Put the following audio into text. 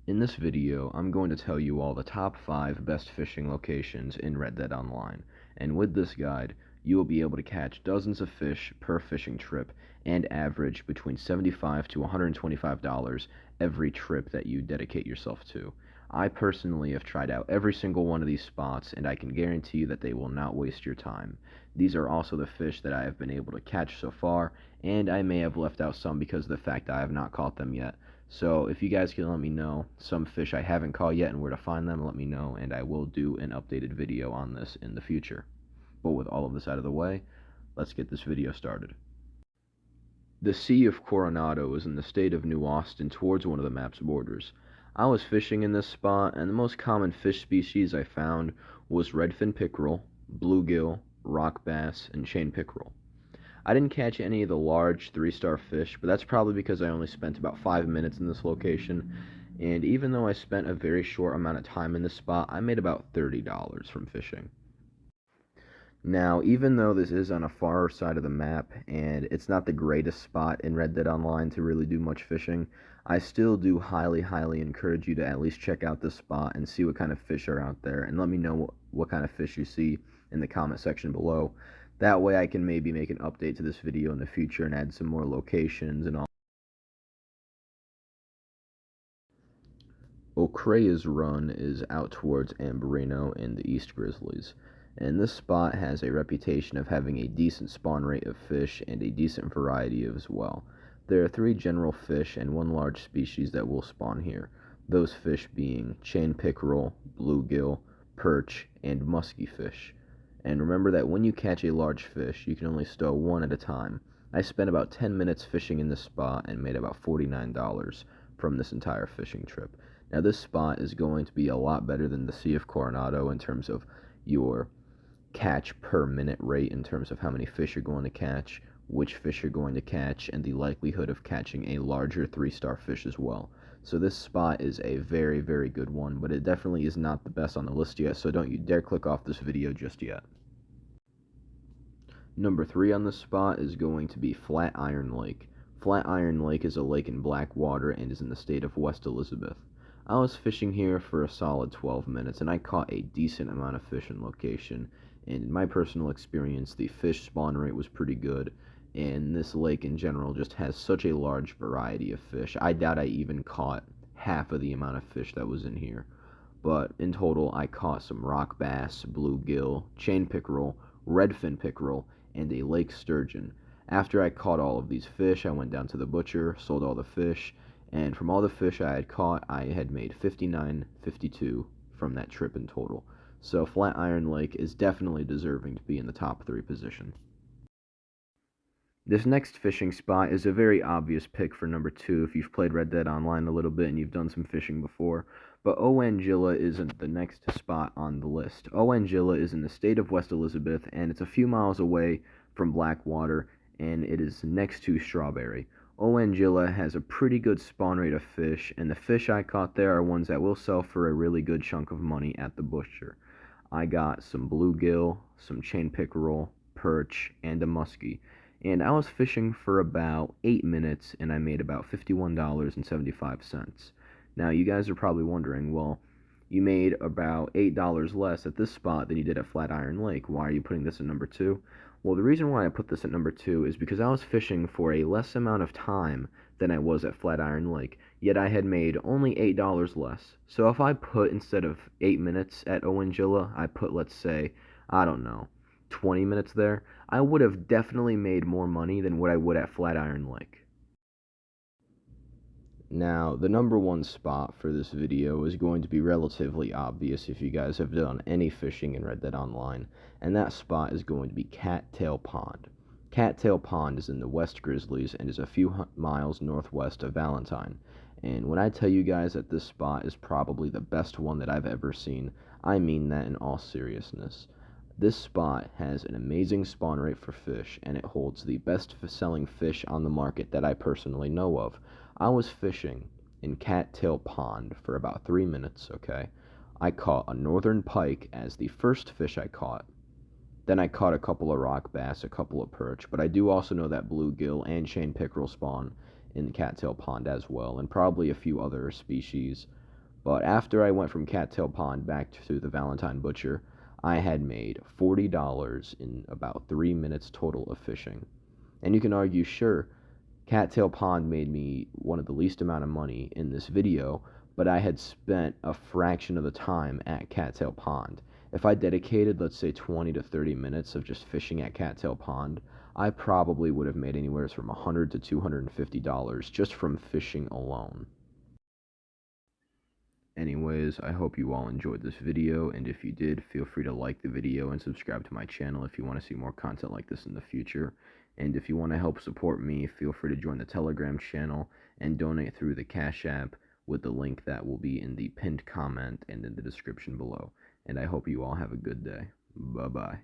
In this video, I'm going to tell you all the top 5 best fishing locations in Red Dead Online, and with this guide, you will be able to catch dozens of fish per fishing trip and average between $75 to $125 every trip that you dedicate yourself to. I personally have tried out every single one of these spots, and I can guarantee you that they will not waste your time. These are also the fish that I have been able to catch so far, and I may have left out some because of the fact that I have not caught them yet. So if you guys can let me know some fish I haven't caught yet and where to find them, let me know, and I will do an updated video on this in the future. But with all of this out of the way, let's get this video started. The Sea of Coronado is in the state of New Austin towards one of the map's borders. I was fishing in this spot, and the most common fish species I found was redfin pickerel, bluegill, rock bass, and chain pickerel. I didn't catch any of the large 3-star fish, but that's probably because I only spent about 5 minutes in this location, and even though I spent a very short amount of time in this spot, I made about $30 from fishing. Now, even though this is on a far side of the map, and it's not the greatest spot in Red Dead Online to really do much fishing, I still do highly encourage you to at least check out this spot and see what kind of fish are out there, and let me know what kind of fish you see in the comment section below. That way I can maybe make an update to this video in the future and add some more locations and all. Ocrea's Run is out towards Ambarino in the East Grizzlies, and this spot has a reputation of having a decent spawn rate of fish and a decent variety as well. There are 3 general fish and 1 large species that will spawn here, those fish being chain pickerel, bluegill, perch, and musky fish. And remember that when you catch a large fish, you can only stow 1 at a time. I spent about 10 minutes fishing in this spot and made about $49 from this entire fishing trip. Now this spot is going to be a lot better than the Sea of Coronado in terms of your catch per minute rate, in terms of how many fish you're going to catch, which fish you're going to catch, and the likelihood of catching a larger 3-star fish as well. So this spot is a very good one, but it definitely is not the best on the list yet, so don't you dare click off this video just yet. Number 3 on this spot is going to be Flatiron Lake. Flatiron Lake is a lake in Blackwater and is in the state of West Elizabeth. I was fishing here for a solid 12 minutes, and I caught a decent amount of fish in location, and in my personal experience, the fish spawn rate was pretty good, and this lake in general just has such a large variety of fish. I doubt I even caught half of the amount of fish that was in here, but in total, I caught some rock bass, bluegill, chain pickerel, redfin pickerel, and a lake sturgeon. After I caught all of these fish, I went down to the butcher, sold all the fish, and from all the fish I had caught, I had made $59.52 from that trip in total. So Flatiron Lake is definitely deserving to be in the top 3 position. This next fishing spot is a very obvious pick for number 2 if you've played Red Dead Online a little bit and you've done some fishing before, but Oilla isn't the next spot on the list. Oilla is in the state of West Elizabeth, and it's a few miles away from Blackwater, and it is next to Strawberry. Oilla has a pretty good spawn rate of fish, and the fish I caught there are ones that will sell for a really good chunk of money at the butcher. I got some bluegill, some chain pickerel, perch, and a muskie, and I was fishing for about 8 minutes, and I made about $51.75. Now, you guys are probably wondering, well, you made about $8 less at this spot than you did at Flatiron Lake. Why are you putting this at number 2? Well, the reason why I put this at number 2 is because I was fishing for a less amount of time than I was at Flatiron Lake, yet I had made only $8 less. So if I put, instead of 8 minutes at Oilla, I put, let's say, I don't know, 20 minutes there, I would have definitely made more money than what I would at Flatiron Lake. Now, the number 1 spot for this video is going to be relatively obvious if you guys have done any fishing in Red Dead Online, and that spot is going to be Cattail Pond. Cattail Pond is in the West Grizzlies and is a few miles northwest of Valentine, and when I tell you guys that this spot is probably the best one that I've ever seen, I mean that in all seriousness. This spot has an amazing spawn rate for fish, and it holds the best selling fish on the market that I personally know of. I was fishing in Cattail Pond for about 3 minutes, okay? I caught a northern pike as the first fish I caught. Then I caught a couple of rock bass, a couple of perch, but I do also know that bluegill and chain pickerel spawn in Cattail Pond as well, and probably a few other species. But after I went from Cattail Pond back to the Valentine Butcher, I had made $40 in about 3 minutes total of fishing. And you can argue, sure, Cattail Pond made me one of the least amount of money in this video, but I had spent a fraction of the time at Cattail Pond. If I dedicated, let's say, 20 to 30 minutes of just fishing at Cattail Pond, I probably would have made anywhere from $100 to $250 just from fishing alone. Anyways, I hope you all enjoyed this video, and if you did, feel free to like the video and subscribe to my channel if you want to see more content like this in the future. And if you want to help support me, feel free to join the Telegram channel and donate through the Cash App with the link that will be in the pinned comment and in the description below. And I hope you all have a good day. Bye-bye.